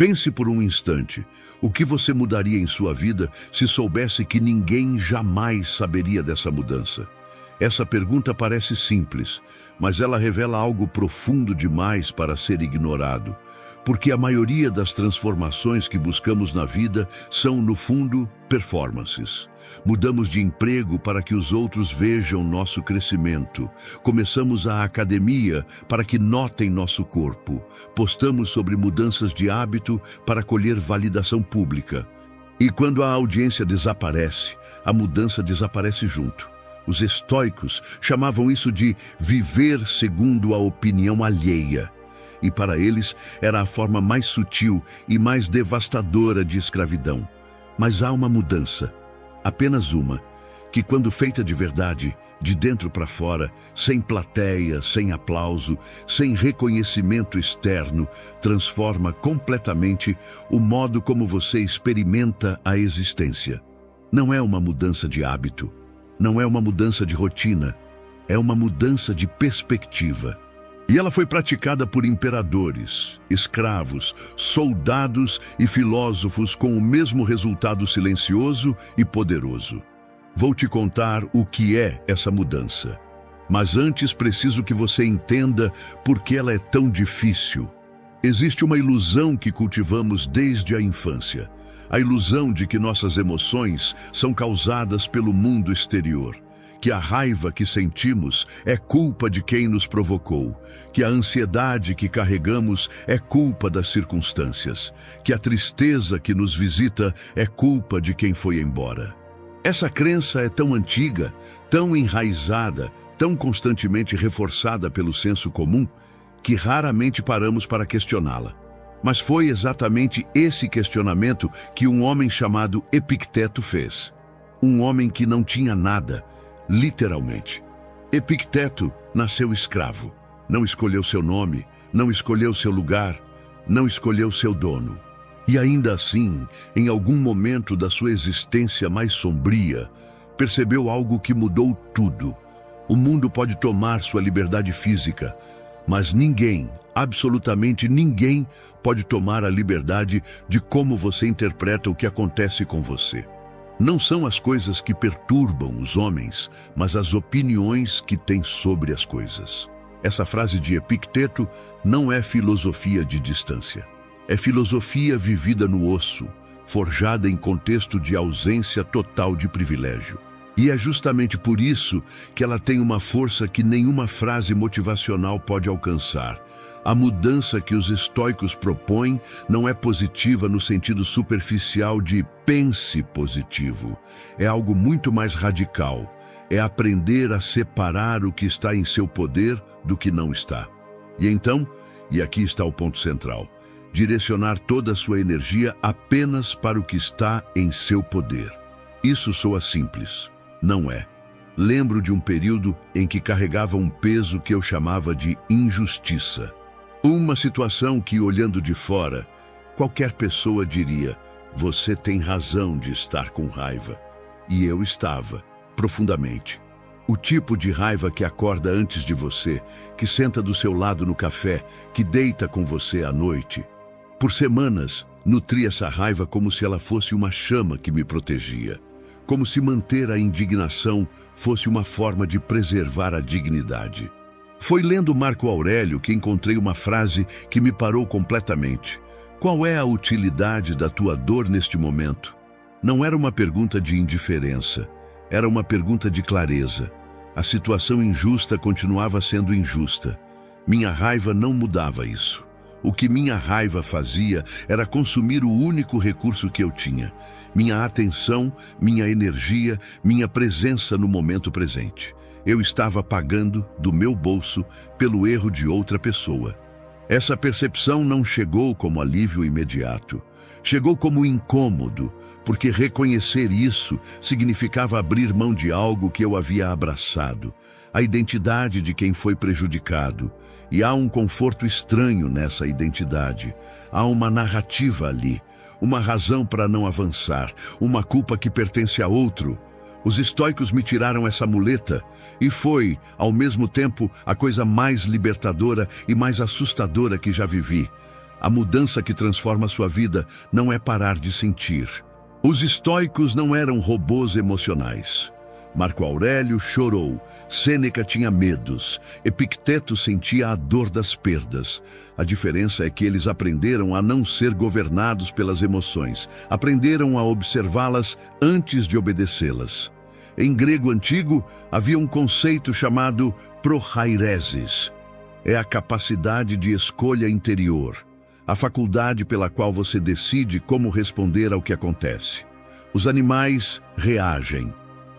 Pense por um instante, o que você mudaria em sua vida se soubesse que ninguém jamais saberia dessa mudança? Essa pergunta parece simples, mas ela revela algo profundo demais para ser ignorado, porque a maioria das transformações que buscamos na vida são, no fundo, performances. Mudamos de emprego para que os outros vejam nosso crescimento. Começamos a academia para que notem nosso corpo. Postamos sobre mudanças de hábito para colher validação pública. E quando a audiência desaparece, a mudança desaparece junto. Os estoicos chamavam isso de viver segundo a opinião alheia. E para eles era a forma mais sutil e mais devastadora de escravidão. Mas há uma mudança, apenas uma, que quando feita de verdade, de dentro para fora, sem plateia, sem aplauso, sem reconhecimento externo, transforma completamente o modo como você experimenta a existência. Não é uma mudança de hábito, não é uma mudança de rotina, é uma mudança de perspectiva. E ela foi praticada por imperadores, escravos, soldados e filósofos com o mesmo resultado silencioso e poderoso. Vou te contar o que é essa mudança. Mas antes preciso que você entenda por que ela é tão difícil. Existe uma ilusão que cultivamos desde a infância. A ilusão de que nossas emoções são causadas pelo mundo exterior. Que a raiva que sentimos é culpa de quem nos provocou, que a ansiedade que carregamos é culpa das circunstâncias, que a tristeza que nos visita é culpa de quem foi embora. Essa crença é tão antiga, tão enraizada, tão constantemente reforçada pelo senso comum, que raramente paramos para questioná-la. Mas foi exatamente esse questionamento que um homem chamado Epicteto fez. Um homem que não tinha nada, literalmente. Epicteto nasceu escravo. Não escolheu seu nome, não escolheu seu lugar, não escolheu seu dono. E ainda assim, em algum momento da sua existência mais sombria, percebeu algo que mudou tudo. O mundo pode tomar sua liberdade física, mas ninguém, absolutamente ninguém, pode tomar a liberdade de como você interpreta o que acontece com você. Não são as coisas que perturbam os homens, mas as opiniões que têm sobre as coisas. Essa frase de Epicteto não é filosofia de distância. É filosofia vivida no osso, forjada em contexto de ausência total de privilégio. E é justamente por isso que ela tem uma força que nenhuma frase motivacional pode alcançar. A mudança que os estoicos propõem não é positiva no sentido superficial de pense positivo. É algo muito mais radical. É aprender a separar o que está em seu poder do que não está. E então, e aqui está o ponto central, direcionar toda a sua energia apenas para o que está em seu poder. Isso soa simples. Não é. Lembro de um período em que carregava um peso que eu chamava de injustiça. Uma situação que, olhando de fora, qualquer pessoa diria: você tem razão de estar com raiva. E eu estava, profundamente. O tipo de raiva que acorda antes de você, que senta do seu lado no café, que deita com você à noite. Por semanas, nutri essa raiva como se ela fosse uma chama que me protegia. Como se manter a indignação fosse uma forma de preservar a dignidade. Foi lendo Marco Aurélio que encontrei uma frase que me parou completamente. Qual é a utilidade da tua dor neste momento? Não era uma pergunta de indiferença, era uma pergunta de clareza. A situação injusta continuava sendo injusta. Minha raiva não mudava isso. O que minha raiva fazia era consumir o único recurso que eu tinha. Minha atenção, minha energia, minha presença no momento presente. Eu estava pagando, do meu bolso, pelo erro de outra pessoa. Essa percepção não chegou como alívio imediato. Chegou como incômodo, porque reconhecer isso significava abrir mão de algo que eu havia abraçado, a identidade de quem foi prejudicado. E há um conforto estranho nessa identidade. Há uma narrativa ali, uma razão para não avançar, uma culpa que pertence a outro. Os estoicos me tiraram essa muleta e foi, ao mesmo tempo, a coisa mais libertadora e mais assustadora que já vivi. A mudança que transforma sua vida não é parar de sentir. Os estoicos não eram robôs emocionais. Marco Aurélio chorou, Sêneca tinha medos, Epicteto sentia a dor das perdas. A diferença é que eles aprenderam a não ser governados pelas emoções, aprenderam a observá-las antes de obedecê-las. Em grego antigo, havia um conceito chamado prohairesis. É a capacidade de escolha interior, a faculdade pela qual você decide como responder ao que acontece. Os animais reagem.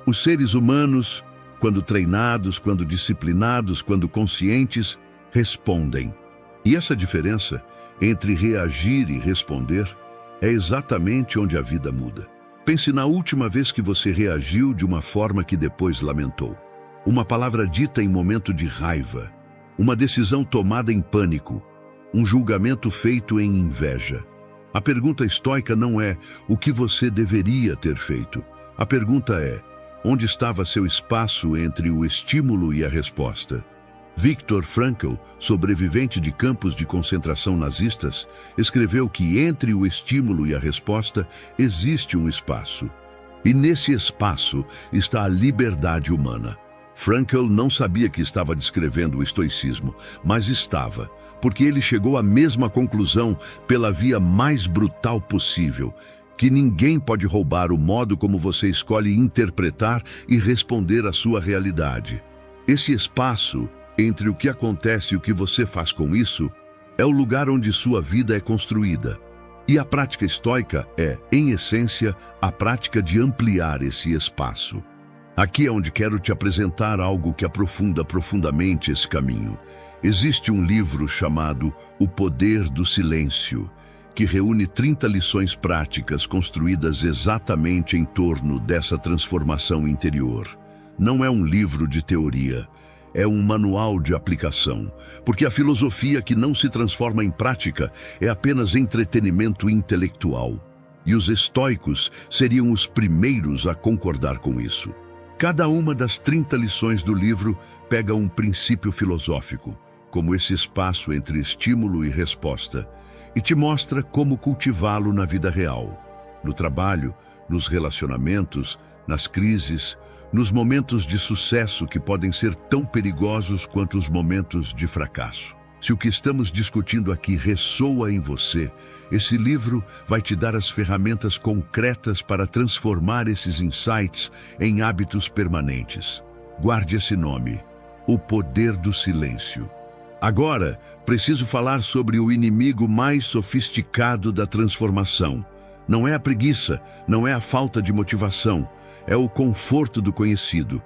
Os seres humanos, quando treinados, quando disciplinados, quando conscientes, respondem. E essa diferença entre reagir e responder é exatamente onde a vida muda. Pense na última vez que você reagiu de uma forma que depois lamentou. Uma palavra dita em momento de raiva, uma decisão tomada em pânico, um julgamento feito em inveja. A pergunta estoica não é o que você deveria ter feito. A pergunta é: onde estava seu espaço entre o estímulo e a resposta? Viktor Frankl, sobrevivente de campos de concentração nazistas, escreveu que entre o estímulo e a resposta existe um espaço. E nesse espaço está a liberdade humana. Frankl não sabia que estava descrevendo o estoicismo, mas estava, porque ele chegou à mesma conclusão pela via mais brutal possível: que ninguém pode roubar o modo como você escolhe interpretar e responder à sua realidade. Esse espaço entre o que acontece e o que você faz com isso é o lugar onde sua vida é construída. E a prática estoica é, em essência, a prática de ampliar esse espaço. Aqui é onde quero te apresentar algo que aprofunda profundamente esse caminho. Existe um livro chamado O Poder do Silêncio, que reúne 30 lições práticas construídas exatamente em torno dessa transformação interior. Não é um livro de teoria, é um manual de aplicação, porque a filosofia que não se transforma em prática é apenas entretenimento intelectual. E os estoicos seriam os primeiros a concordar com isso. Cada uma das 30 lições do livro pega um princípio filosófico, como esse espaço entre estímulo e resposta, e te mostra como cultivá-lo na vida real, no trabalho, nos relacionamentos, nas crises, nos momentos de sucesso que podem ser tão perigosos quanto os momentos de fracasso. Se o que estamos discutindo aqui ressoa em você, esse livro vai te dar as ferramentas concretas para transformar esses insights em hábitos permanentes. Guarde esse nome: O Poder do Silêncio. Agora, preciso falar sobre o inimigo mais sofisticado da transformação. Não é a preguiça, não é a falta de motivação, é o conforto do conhecido.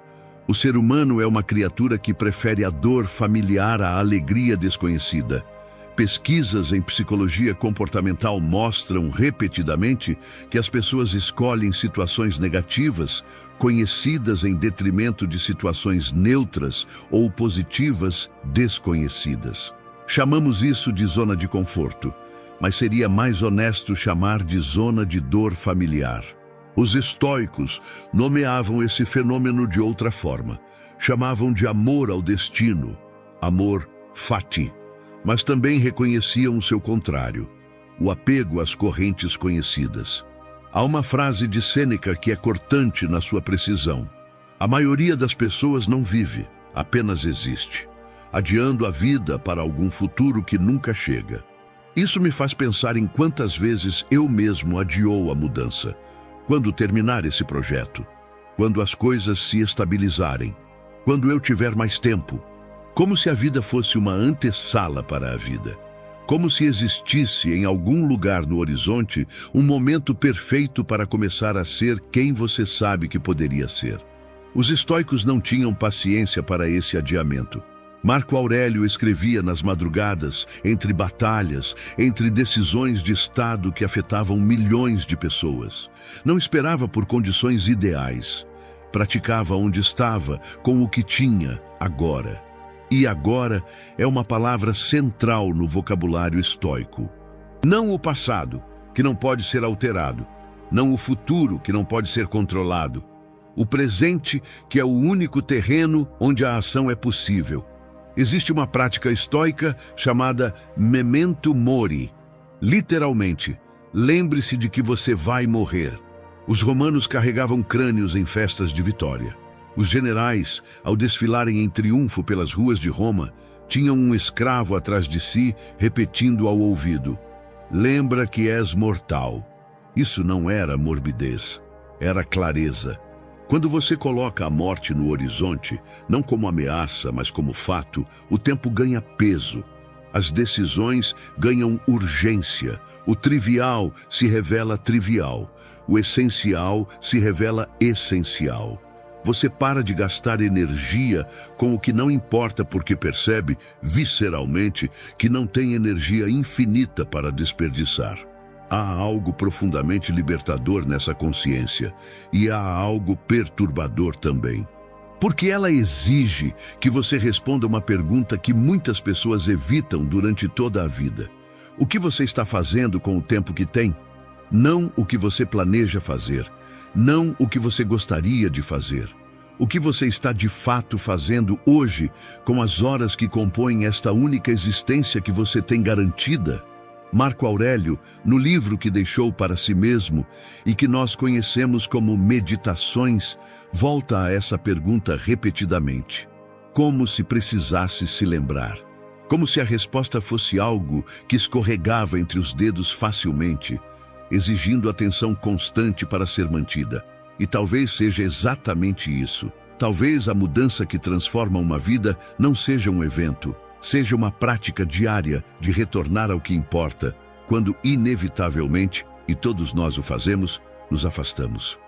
O ser humano é uma criatura que prefere a dor familiar à alegria desconhecida. Pesquisas em psicologia comportamental mostram repetidamente que as pessoas escolhem situações negativas, conhecidas, em detrimento de situações neutras ou positivas, desconhecidas. Chamamos isso de zona de conforto, mas seria mais honesto chamar de zona de dor familiar. Os estoicos nomeavam esse fenômeno de outra forma. Chamavam de amor ao destino, amor fati, mas também reconheciam o seu contrário, o apego às correntes conhecidas. Há uma frase de Sêneca que é cortante na sua precisão: a maioria das pessoas não vive, apenas existe, adiando a vida para algum futuro que nunca chega. Isso me faz pensar em quantas vezes eu mesmo adiou a mudança. Quando terminar esse projeto, quando as coisas se estabilizarem, quando eu tiver mais tempo, como se a vida fosse uma antessala para a vida, como se existisse em algum lugar no horizonte um momento perfeito para começar a ser quem você sabe que poderia ser. Os estoicos não tinham paciência para esse adiamento. Marco Aurélio escrevia nas madrugadas, entre batalhas, entre decisões de Estado que afetavam milhões de pessoas. Não esperava por condições ideais. Praticava onde estava, com o que tinha, agora. E agora é uma palavra central no vocabulário estoico. Não o passado, que não pode ser alterado. Não o futuro, que não pode ser controlado. O presente, que é o único terreno onde a ação é possível. Existe uma prática estoica chamada memento mori, Literalmente, lembre-se de que você vai morrer. Os romanos carregavam crânios em festas de vitória. Os generais, ao desfilarem em triunfo pelas ruas de Roma, tinham um escravo atrás de si, repetindo ao ouvido: "Lembra que és mortal." Isso não era morbidez, era clareza. Quando você coloca a morte no horizonte, não como ameaça, mas como fato, o tempo ganha peso. As decisões ganham urgência. O trivial se revela trivial. O essencial se revela essencial. Você para de gastar energia com o que não importa porque percebe, visceralmente, que não tem energia infinita para desperdiçar. Há algo profundamente libertador nessa consciência e há algo perturbador também. Porque ela exige que você responda uma pergunta que muitas pessoas evitam durante toda a vida. O que você está fazendo com o tempo que tem? Não o que você planeja fazer. Não o que você gostaria de fazer. O que você está de fato fazendo hoje com as horas que compõem esta única existência que você tem garantida? Marco Aurélio, no livro que deixou para si mesmo e que nós conhecemos como Meditações, volta a essa pergunta repetidamente. Como se precisasse se lembrar. Como se a resposta fosse algo que escorregava entre os dedos facilmente, exigindo atenção constante para ser mantida. E talvez seja exatamente isso. Talvez a mudança que transforma uma vida não seja um evento, seja uma prática diária de retornar ao que importa, quando inevitavelmente, e todos nós o fazemos, nos afastamos.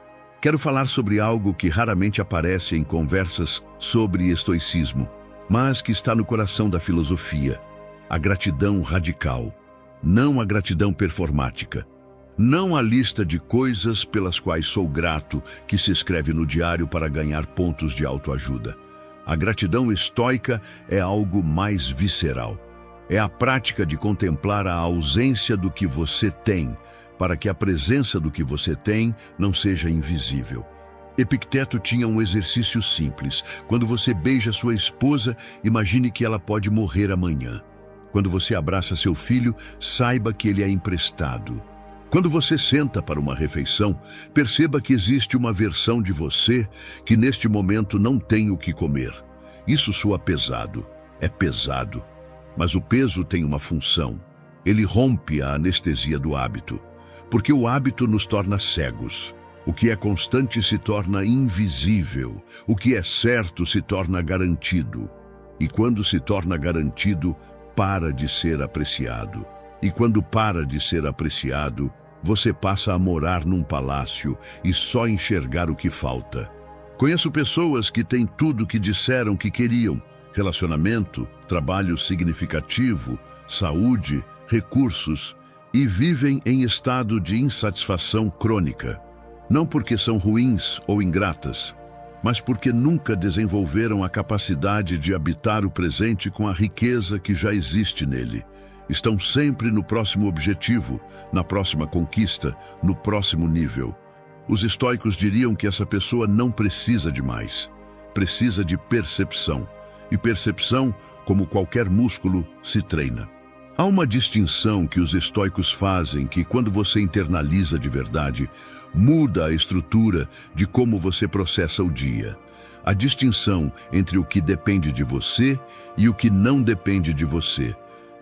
Quero falar sobre algo que raramente aparece em conversas sobre estoicismo, mas que está no coração da filosofia: a gratidão radical. Não a gratidão performática. Não a lista de coisas pelas quais sou grato que se escreve no diário para ganhar pontos de autoajuda. A gratidão estoica é algo mais visceral. É a prática de contemplar a ausência do que você tem, para que a presença do que você tem não seja invisível. Epicteto tinha um exercício simples. Quando você beija sua esposa, imagine que ela pode morrer amanhã. Quando você abraça seu filho, saiba que ele é emprestado. Quando você senta para uma refeição, perceba que existe uma versão de você que neste momento não tem o que comer. Isso soa pesado. É pesado. Mas o peso tem uma função. Ele rompe a anestesia do hábito. Porque o hábito nos torna cegos. O que é constante se torna invisível. O que é certo se torna garantido. E quando se torna garantido, para de ser apreciado. E quando para de ser apreciado, você passa a morar num palácio e só enxergar o que falta. Conheço pessoas que têm tudo o que disseram que queriam: relacionamento, trabalho significativo, saúde, recursos, e vivem em estado de insatisfação crônica. Não porque são ruins ou ingratas, mas porque nunca desenvolveram a capacidade de habitar o presente com a riqueza que já existe nele. Estão sempre no próximo objetivo, na próxima conquista, no próximo nível. Os estoicos diriam que essa pessoa não precisa de mais. Precisa de percepção. E percepção, como qualquer músculo, se treina. Há uma distinção que os estoicos fazem que, quando você internaliza de verdade, muda a estrutura de como você processa o dia. A distinção entre o que depende de você e o que não depende de você.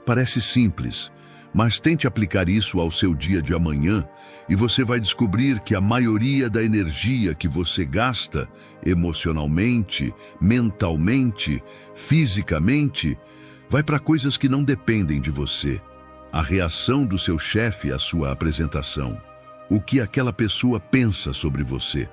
Parece simples, mas tente aplicar isso ao seu dia de amanhã e você vai descobrir que a maioria da energia que você gasta, emocionalmente, mentalmente, fisicamente, vai para coisas que não dependem de você. A reação do seu chefe à sua apresentação. O que aquela pessoa pensa sobre você.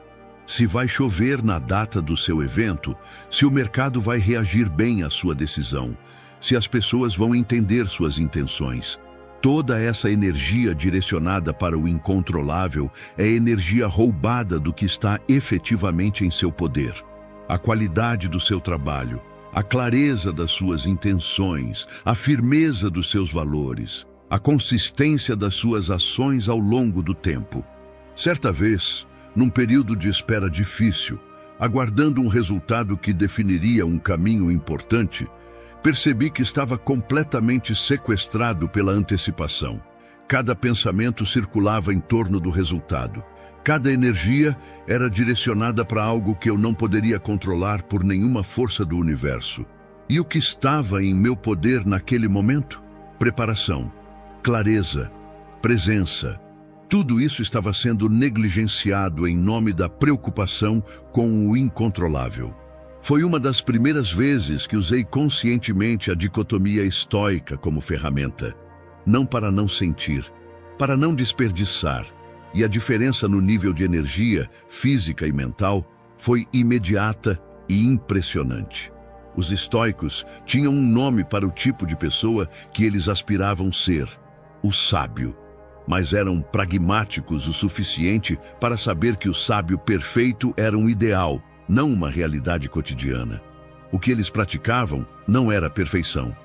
Se vai chover na data do seu evento, se o mercado vai reagir bem à sua decisão, se as pessoas vão entender suas intenções. Toda essa energia direcionada para o incontrolável é energia roubada do que está efetivamente em seu poder. A qualidade do seu trabalho, a clareza das suas intenções, a firmeza dos seus valores, a consistência das suas ações ao longo do tempo. Certa vez, num período de espera difícil, aguardando um resultado que definiria um caminho importante, percebi que estava completamente sequestrado pela antecipação. Cada pensamento circulava em torno do resultado. Cada energia era direcionada para algo que eu não poderia controlar por nenhuma força do universo. E o que estava em meu poder naquele momento? Preparação, clareza, presença. Tudo isso estava sendo negligenciado em nome da preocupação com o incontrolável. Foi uma das primeiras vezes que usei conscientemente a dicotomia estoica como ferramenta. Não para não sentir, para não desperdiçar. E a diferença no nível de energia, física e mental, foi imediata e impressionante. Os estoicos tinham um nome para o tipo de pessoa que eles aspiravam ser, o sábio. Mas eram pragmáticos o suficiente para saber que o sábio perfeito era um ideal, não uma realidade cotidiana. O que eles praticavam não era perfeição,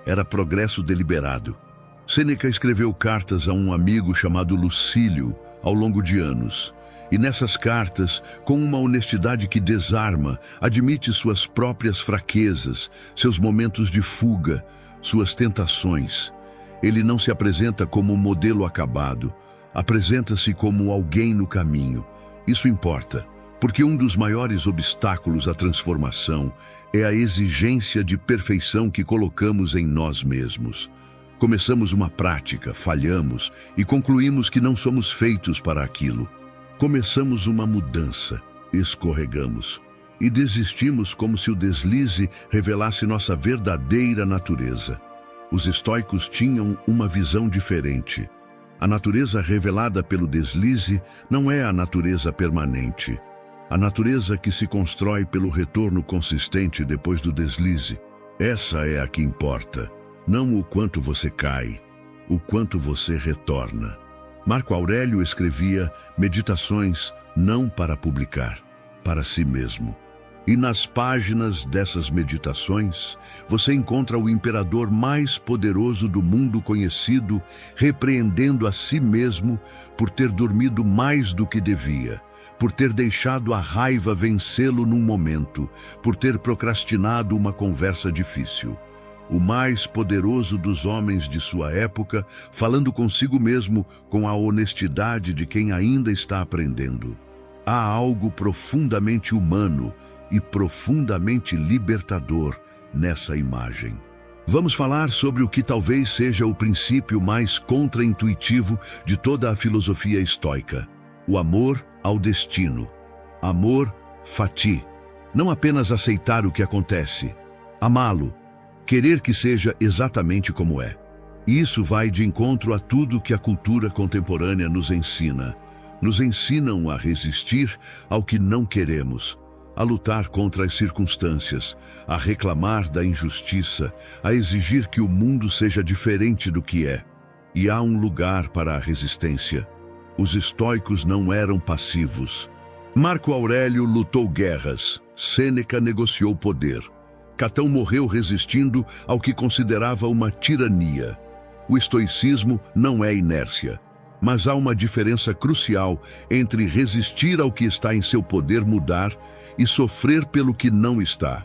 era progresso deliberado. Sêneca escreveu cartas a um amigo chamado Lucílio ao longo de anos. E nessas cartas, com uma honestidade que desarma, admite suas próprias fraquezas, seus momentos de fuga, suas tentações. Ele não se apresenta como um modelo acabado, apresenta-se como alguém no caminho. Isso importa, porque um dos maiores obstáculos à transformação é a exigência de perfeição que colocamos em nós mesmos. Começamos uma prática, falhamos e concluímos que não somos feitos para aquilo. Começamos uma mudança, escorregamos e desistimos como se o deslize revelasse nossa verdadeira natureza. Os estoicos tinham uma visão diferente. A natureza revelada pelo deslize não é a natureza permanente. A natureza que se constrói pelo retorno consistente depois do deslize. Essa é a que importa. Não o quanto você cai, o quanto você retorna. Marco Aurélio escrevia meditações não para publicar, para si mesmo. E nas páginas dessas meditações, você encontra o imperador mais poderoso do mundo conhecido, repreendendo a si mesmo por ter dormido mais do que devia, por ter deixado a raiva vencê-lo num momento, por ter procrastinado uma conversa difícil. O mais poderoso dos homens de sua época, falando consigo mesmo com a honestidade de quem ainda está aprendendo. Há algo profundamente humano e profundamente libertador nessa imagem. Vamos falar sobre o que talvez seja o princípio mais contraintuitivo de toda a filosofia estoica: o amor ao destino. Amor fati. Não apenas aceitar o que acontece, amá-lo. Querer que seja exatamente como é. E isso vai de encontro a tudo que a cultura contemporânea nos ensina. Nos ensinam a resistir ao que não queremos, a lutar contra as circunstâncias, a reclamar da injustiça, a exigir que o mundo seja diferente do que é. E há um lugar para a resistência. Os estoicos não eram passivos. Marco Aurélio lutou guerras, Sêneca negociou poder. Catão morreu resistindo ao que considerava uma tirania. O estoicismo não é inércia, mas há uma diferença crucial entre resistir ao que está em seu poder mudar e sofrer pelo que não está.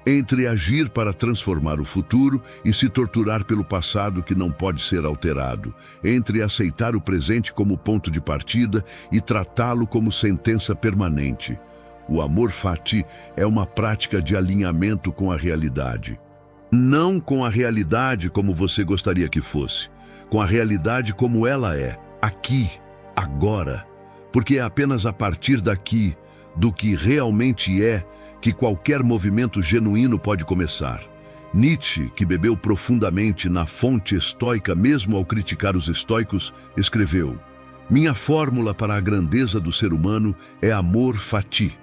Entre agir para transformar o futuro e se torturar pelo passado que não pode ser alterado. Entre aceitar o presente como ponto de partida e tratá-lo como sentença permanente. O amor fati é uma prática de alinhamento com a realidade. Não com a realidade como você gostaria que fosse, com a realidade como ela é, aqui, agora. Porque é apenas a partir daqui, do que realmente é, que qualquer movimento genuíno pode começar. Nietzsche, que bebeu profundamente na fonte estoica mesmo ao criticar os estoicos, escreveu: "Minha fórmula para a grandeza do ser humano é amor fati.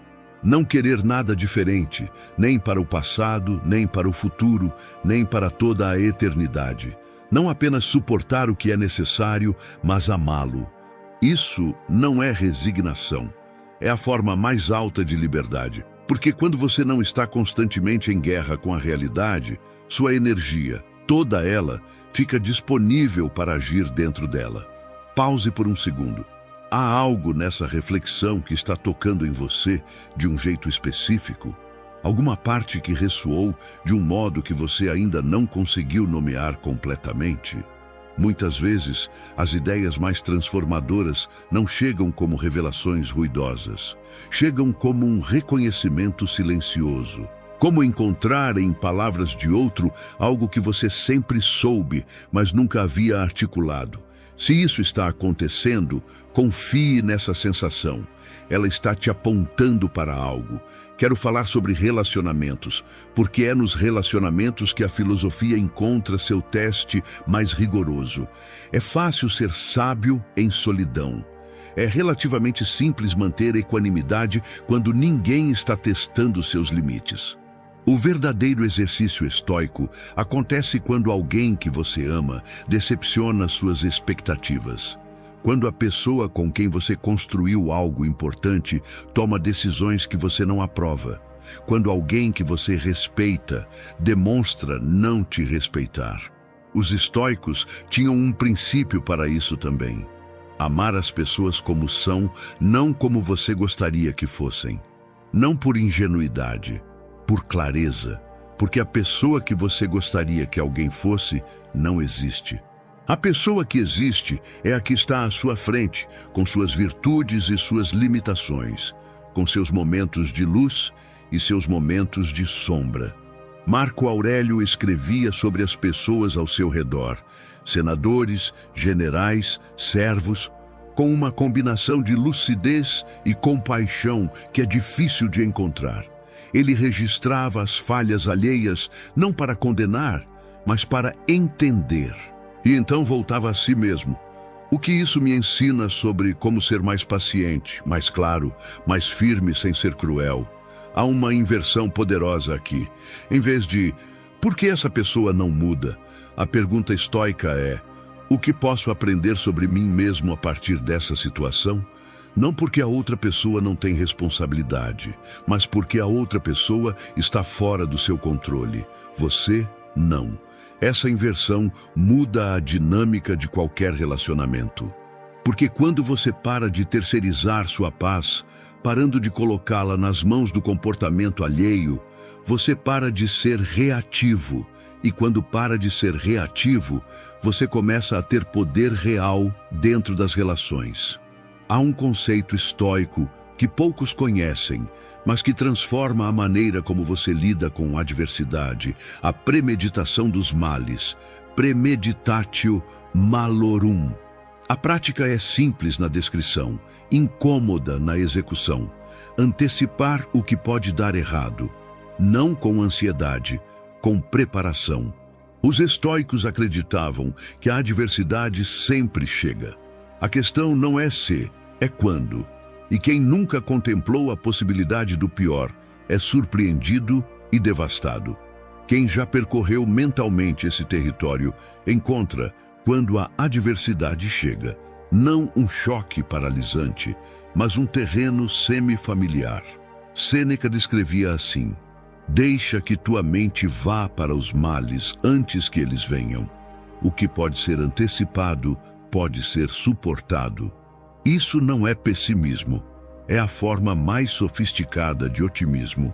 Não querer nada diferente, nem para o passado, nem para o futuro, nem para toda a eternidade. Não apenas suportar o que é necessário, mas amá-lo. Isso não é resignação. É a forma mais alta de liberdade. Porque quando você não está constantemente em guerra com a realidade, sua energia, toda ela, fica disponível para agir dentro dela. Pause por um segundo. Há algo nessa reflexão que está tocando em você de um jeito específico? Alguma parte que ressoou de um modo que você ainda não conseguiu nomear completamente? Muitas vezes, as ideias mais transformadoras não chegam como revelações ruidosas. Chegam como um reconhecimento silencioso. Como encontrar em palavras de outro algo que você sempre soube, mas nunca havia articulado. Se isso está acontecendo, confie nessa sensação. Ela está te apontando para algo. Quero falar sobre relacionamentos, porque é nos relacionamentos que a filosofia encontra seu teste mais rigoroso. É fácil ser sábio em solidão. É relativamente simples manter equanimidade quando ninguém está testando seus limites. O verdadeiro exercício estoico acontece quando alguém que você ama decepciona suas expectativas. Quando a pessoa com quem você construiu algo importante toma decisões que você não aprova. Quando alguém que você respeita demonstra não te respeitar. Os estoicos tinham um princípio para isso também. Amar as pessoas como são, não como você gostaria que fossem. Não por ingenuidade, por clareza, porque a pessoa que você gostaria que alguém fosse não existe. A pessoa que existe é a que está à sua frente, com suas virtudes e suas limitações, com seus momentos de luz e seus momentos de sombra. Marco Aurélio escrevia sobre as pessoas ao seu redor, senadores, generais, servos, com uma combinação de lucidez e compaixão que é difícil de encontrar. Ele registrava as falhas alheias não para condenar, mas para entender. E então voltava a si mesmo. O que isso me ensina sobre como ser mais paciente, mais claro, mais firme sem ser cruel? Há uma inversão poderosa aqui. Em vez de, por que essa pessoa não muda? A pergunta estoica é, o que posso aprender sobre mim mesmo a partir dessa situação? Não porque a outra pessoa não tem responsabilidade, mas porque a outra pessoa está fora do seu controle. Você, não. Essa inversão muda a dinâmica de qualquer relacionamento. Porque quando você para de terceirizar sua paz, parando de colocá-la nas mãos do comportamento alheio, você para de ser reativo. E quando para de ser reativo, você começa a ter poder real dentro das relações. Há um conceito estoico que poucos conhecem, mas que transforma a maneira como você lida com a adversidade, a premeditação dos males, premeditatio malorum. A prática é simples na descrição, incômoda na execução. Antecipar o que pode dar errado, não com ansiedade, com preparação. Os estoicos acreditavam que a adversidade sempre chega. A questão não é se, é quando. E quem nunca contemplou a possibilidade do pior é surpreendido e devastado. Quem já percorreu mentalmente esse território encontra, quando a adversidade chega, não um choque paralisante, mas um terreno semi-familiar. Sêneca descrevia assim: deixa que tua mente vá para os males antes que eles venham. O que pode ser antecipado pode ser suportado. Isso não é pessimismo, é a forma mais sofisticada de otimismo.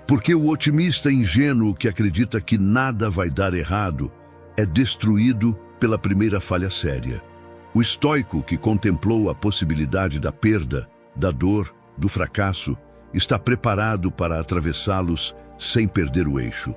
Porque o otimista ingênuo que acredita que nada vai dar errado é destruído pela primeira falha séria. O estoico que contemplou a possibilidade da perda, da dor, do fracasso, está preparado para atravessá-los sem perder o eixo.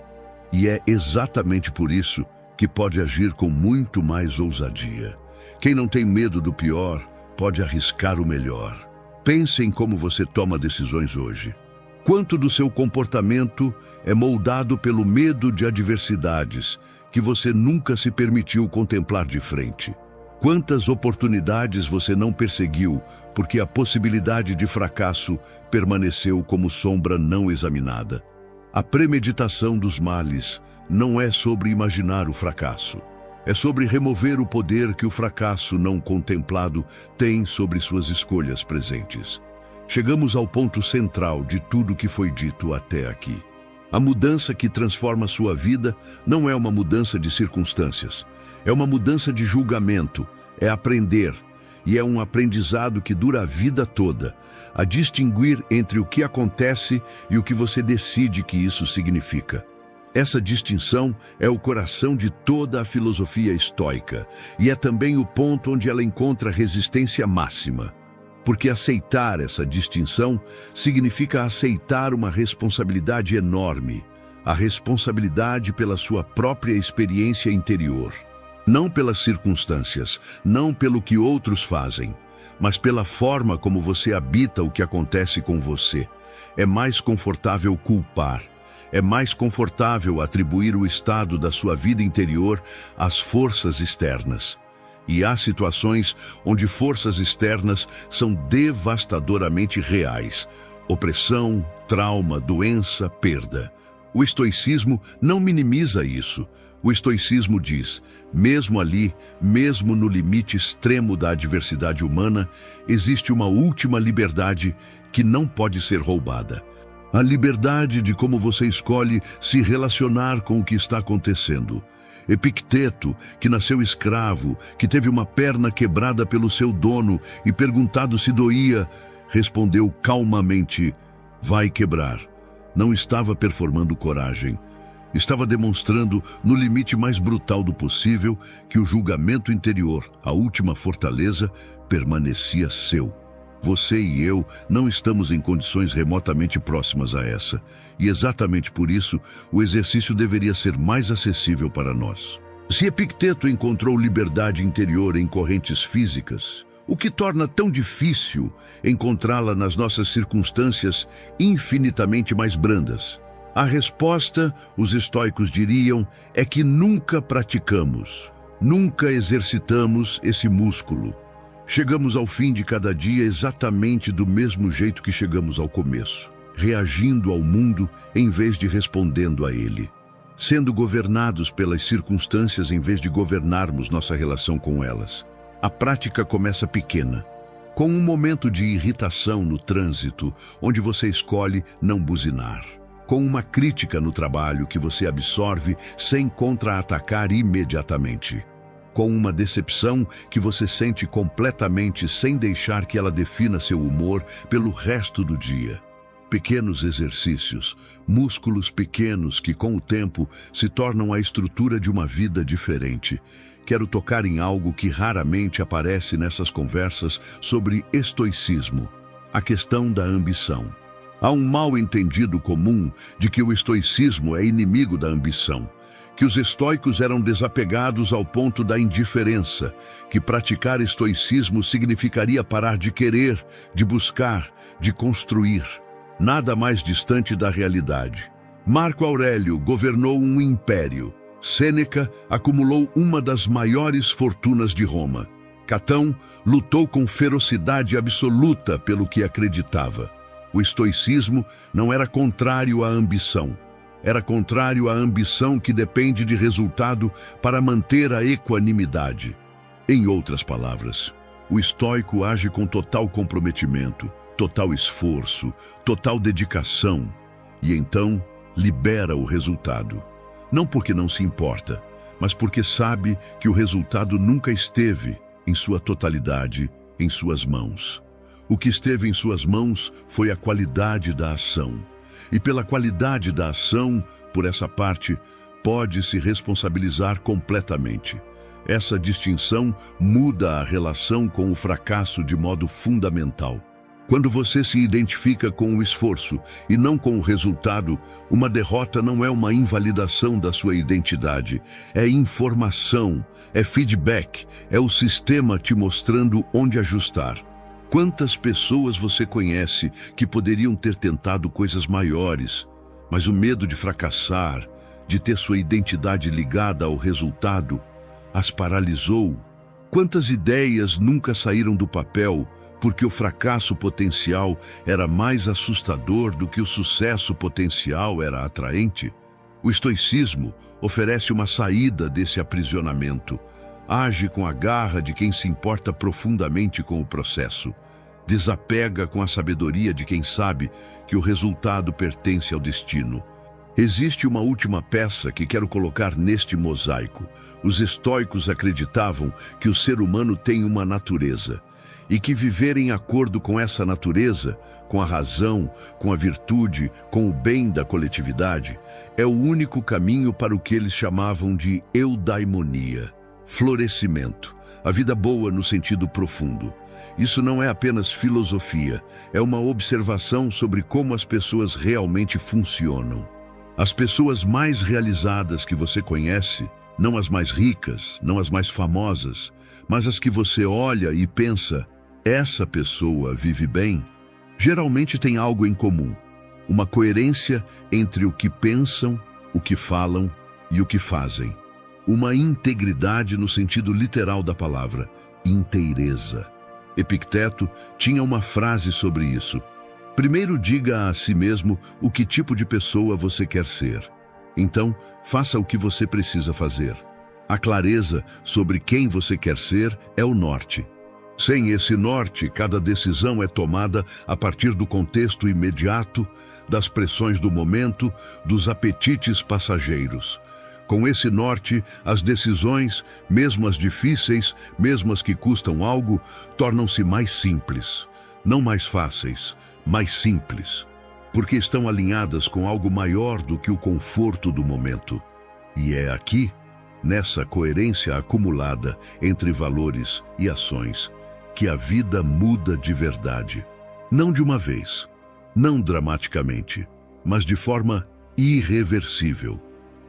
E é exatamente por isso que pode agir com muito mais ousadia. Quem não tem medo do pior pode arriscar o melhor. Pense em como você toma decisões hoje. Quanto do seu comportamento é moldado pelo medo de adversidades que você nunca se permitiu contemplar de frente? Quantas oportunidades você não perseguiu porque a possibilidade de fracasso permaneceu como sombra não examinada? A premeditação dos males não é sobre imaginar o fracasso. É sobre remover o poder que o fracasso não contemplado tem sobre suas escolhas presentes. Chegamos ao ponto central de tudo que foi dito até aqui. A mudança que transforma sua vida não é uma mudança de circunstâncias. É uma mudança de julgamento, é aprender, e é um aprendizado que dura a vida toda, a distinguir entre o que acontece e o que você decide que isso significa. Essa distinção é o coração de toda a filosofia estoica e é também o ponto onde ela encontra resistência máxima. Porque aceitar essa distinção significa aceitar uma responsabilidade enorme, a responsabilidade pela sua própria experiência interior. Não pelas circunstâncias, não pelo que outros fazem, mas pela forma como você habita o que acontece com você. É mais confortável culpar. É mais confortável atribuir o estado da sua vida interior às forças externas. E há situações onde forças externas são devastadoramente reais. Opressão, trauma, doença, perda. O estoicismo não minimiza isso. O estoicismo diz, mesmo ali, mesmo no limite extremo da adversidade humana, existe uma última liberdade que não pode ser roubada. A liberdade de como você escolhe se relacionar com o que está acontecendo. Epicteto, que nasceu escravo, que teve uma perna quebrada pelo seu dono e perguntado se doía, respondeu calmamente, vai quebrar. Não estava performando coragem. Estava demonstrando, no limite mais brutal do possível, que o julgamento interior, a última fortaleza, permanecia seu. Você e eu não estamos em condições remotamente próximas a essa. E exatamente por isso, o exercício deveria ser mais acessível para nós. Se Epicteto encontrou liberdade interior em correntes físicas, o que torna tão difícil encontrá-la nas nossas circunstâncias infinitamente mais brandas? A resposta, os estoicos diriam, é que nunca praticamos, nunca exercitamos esse músculo. Chegamos ao fim de cada dia exatamente do mesmo jeito que chegamos ao começo, reagindo ao mundo em vez de respondendo a ele, sendo governados pelas circunstâncias em vez de governarmos nossa relação com elas. A prática começa pequena, com um momento de irritação no trânsito, onde você escolhe não buzinar, com uma crítica no trabalho que você absorve sem contra-atacar imediatamente, com uma decepção que você sente completamente sem deixar que ela defina seu humor pelo resto do dia. Pequenos exercícios, músculos pequenos que com o tempo se tornam a estrutura de uma vida diferente. Quero tocar em algo que raramente aparece nessas conversas sobre estoicismo, a questão da ambição. Há um mal-entendido comum de que o estoicismo é inimigo da ambição, que os estoicos eram desapegados ao ponto da indiferença, que praticar estoicismo significaria parar de querer, de buscar, de construir. Nada mais distante da realidade. Marco Aurélio governou um império. Sêneca acumulou uma das maiores fortunas de Roma. Catão lutou com ferocidade absoluta pelo que acreditava. O estoicismo não era contrário à ambição. Era contrário à ambição que depende de resultado para manter a equanimidade. Em outras palavras, o estoico age com total comprometimento, total esforço, total dedicação, e então libera o resultado. Não porque não se importa, mas porque sabe que o resultado nunca esteve, em sua totalidade, em suas mãos. O que esteve em suas mãos foi a qualidade da ação. E pela qualidade da ação, por essa parte, pode se responsabilizar completamente. Essa distinção muda a relação com o fracasso de modo fundamental. Quando você se identifica com o esforço e não com o resultado, uma derrota não é uma invalidação da sua identidade, é informação, é feedback, é o sistema te mostrando onde ajustar. Quantas pessoas você conhece que poderiam ter tentado coisas maiores, mas o medo de fracassar, de ter sua identidade ligada ao resultado, as paralisou? Quantas ideias nunca saíram do papel porque o fracasso potencial era mais assustador do que o sucesso potencial era atraente? O estoicismo oferece uma saída desse aprisionamento. Age com a garra de quem se importa profundamente com o processo. Desapega com a sabedoria de quem sabe que o resultado pertence ao destino. Existe uma última peça que quero colocar neste mosaico. Os estoicos acreditavam que o ser humano tem uma natureza. e que viver em acordo com essa natureza, com a razão, com a virtude, com o bem da coletividade, é o único caminho para o que eles chamavam de eudaimonia, florescimento, a vida boa no sentido profundo. Isso não é apenas filosofia, é uma observação sobre como as pessoas realmente funcionam. As pessoas mais realizadas que você conhece, não as mais ricas, não as mais famosas, mas as que você olha e pensa, essa pessoa vive bem, geralmente tem algo em comum, uma coerência entre o que pensam, o que falam e o que fazem. Uma integridade no sentido literal da palavra, inteireza. Epicteto tinha uma frase sobre isso. Primeiro diga a si mesmo o que tipo de pessoa você quer ser. Então, faça o que você precisa fazer. A clareza sobre quem você quer ser é o norte. Sem esse norte, cada decisão é tomada a partir do contexto imediato, das pressões do momento, dos apetites passageiros. Com esse norte, as decisões, mesmo as difíceis, mesmo as que custam algo, tornam-se mais simples. Não mais fáceis, mais simples. Porque estão alinhadas com algo maior do que o conforto do momento. E é aqui, nessa coerência acumulada entre valores e ações, que a vida muda de verdade. Não de uma vez, não dramaticamente, mas de forma irreversível.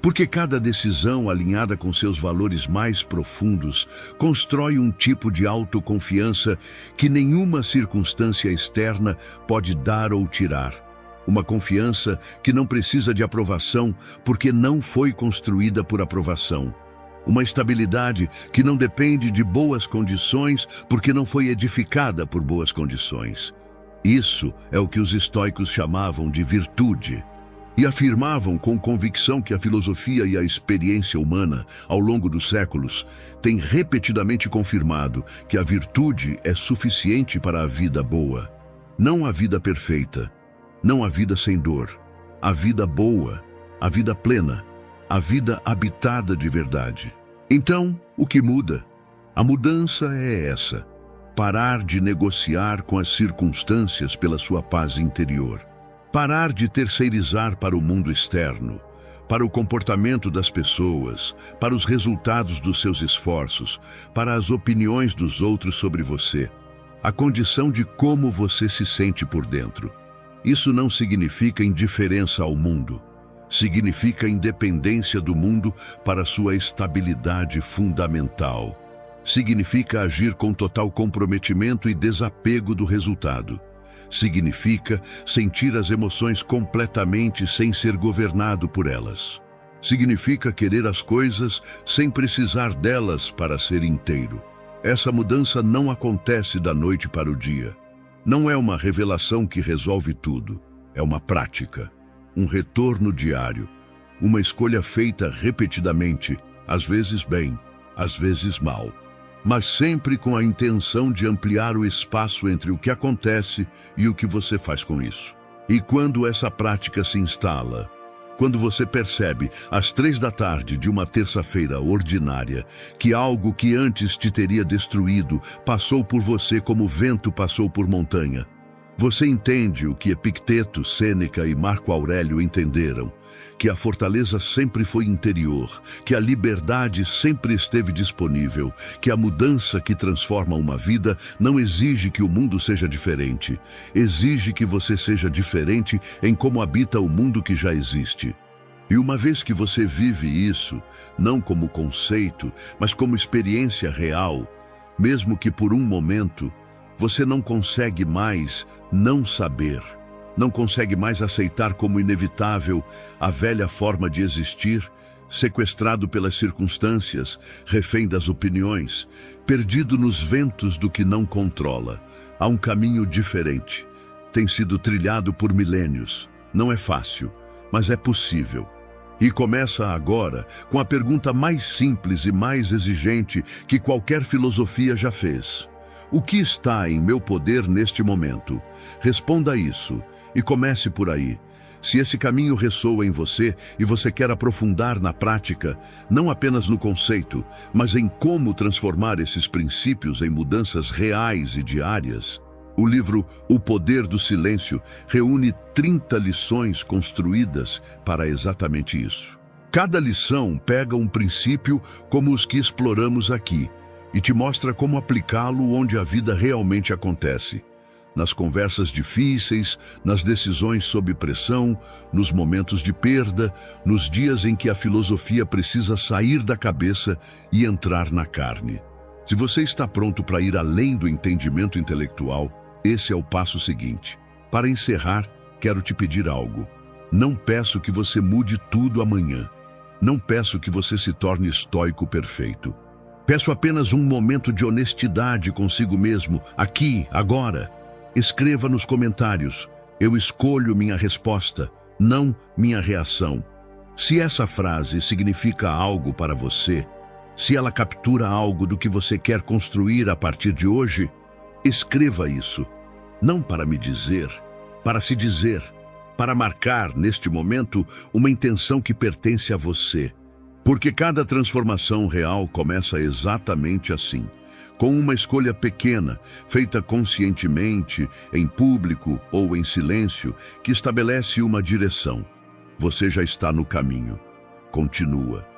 Porque cada decisão alinhada com seus valores mais profundos constrói um tipo de autoconfiança que nenhuma circunstância externa pode dar ou tirar. Uma confiança que não precisa de aprovação porque não foi construída por aprovação. Uma estabilidade que não depende de boas condições porque não foi edificada por boas condições. Isso é o que os estoicos chamavam de virtude. E afirmavam com convicção que a filosofia e a experiência humana, ao longo dos séculos, têm repetidamente confirmado que a virtude é suficiente para a vida boa. Não a vida perfeita, não a vida sem dor, a vida boa, a vida plena, a vida habitada de verdade. Então, o que muda? A mudança é essa: parar de negociar com as circunstâncias pela sua paz interior. Parar de terceirizar para o mundo externo, para o comportamento das pessoas, para os resultados dos seus esforços, para as opiniões dos outros sobre você, a condição de como você se sente por dentro. Isso não significa indiferença ao mundo, significa independência do mundo para sua estabilidade fundamental. Significa agir com total comprometimento e desapego do resultado. Significa sentir as emoções completamente sem ser governado por elas. Significa querer as coisas sem precisar delas para ser inteiro. Essa mudança não acontece da noite para o dia. Não é uma revelação que resolve tudo. É uma prática, um retorno diário, uma escolha feita repetidamente, às vezes bem, às vezes mal, mas sempre com a intenção de ampliar o espaço entre o que acontece e o que você faz com isso. E quando essa prática se instala, quando você percebe, às 3 da tarde de uma terça-feira ordinária, que algo que antes te teria destruído passou por você como vento passou por montanha, você entende o que Epicteto, Sêneca e Marco Aurélio entenderam, que a fortaleza sempre foi interior, que a liberdade sempre esteve disponível, que a mudança que transforma uma vida não exige que o mundo seja diferente, exige que você seja diferente em como habita o mundo que já existe. E uma vez que você vive isso, não como conceito, mas como experiência real, mesmo que por um momento, você não consegue mais não saber, não consegue mais aceitar como inevitável a velha forma de existir, sequestrado pelas circunstâncias, refém das opiniões, perdido nos ventos do que não controla. Há um caminho diferente. Tem sido trilhado por milênios. Não é fácil, mas é possível. E começa agora com a pergunta mais simples e mais exigente que qualquer filosofia já fez. O que está em meu poder neste momento? Responda isso e comece por aí. Se esse caminho ressoa em você e você quer aprofundar na prática, não apenas no conceito, mas em como transformar esses princípios em mudanças reais e diárias, o livro O Poder do Silêncio reúne 30 lições construídas para exatamente isso. Cada lição pega um princípio como os que exploramos aqui e te mostra como aplicá-lo onde a vida realmente acontece. Nas conversas difíceis, nas decisões sob pressão, nos momentos de perda, nos dias em que a filosofia precisa sair da cabeça e entrar na carne. Se você está pronto para ir além do entendimento intelectual, esse é o passo seguinte. Para encerrar, quero te pedir algo. Não peço que você mude tudo amanhã. Não peço que você se torne estoico perfeito. Peço apenas um momento de honestidade consigo mesmo, aqui, agora. Escreva nos comentários: eu escolho minha resposta, não minha reação. Se essa frase significa algo para você, se ela captura algo do que você quer construir a partir de hoje, escreva isso. Não para me dizer, para se dizer, para marcar neste momento uma intenção que pertence a você. Porque cada transformação real começa exatamente assim. Com uma escolha pequena, feita conscientemente, em público ou em silêncio, que estabelece uma direção. Você já está no caminho. Continua.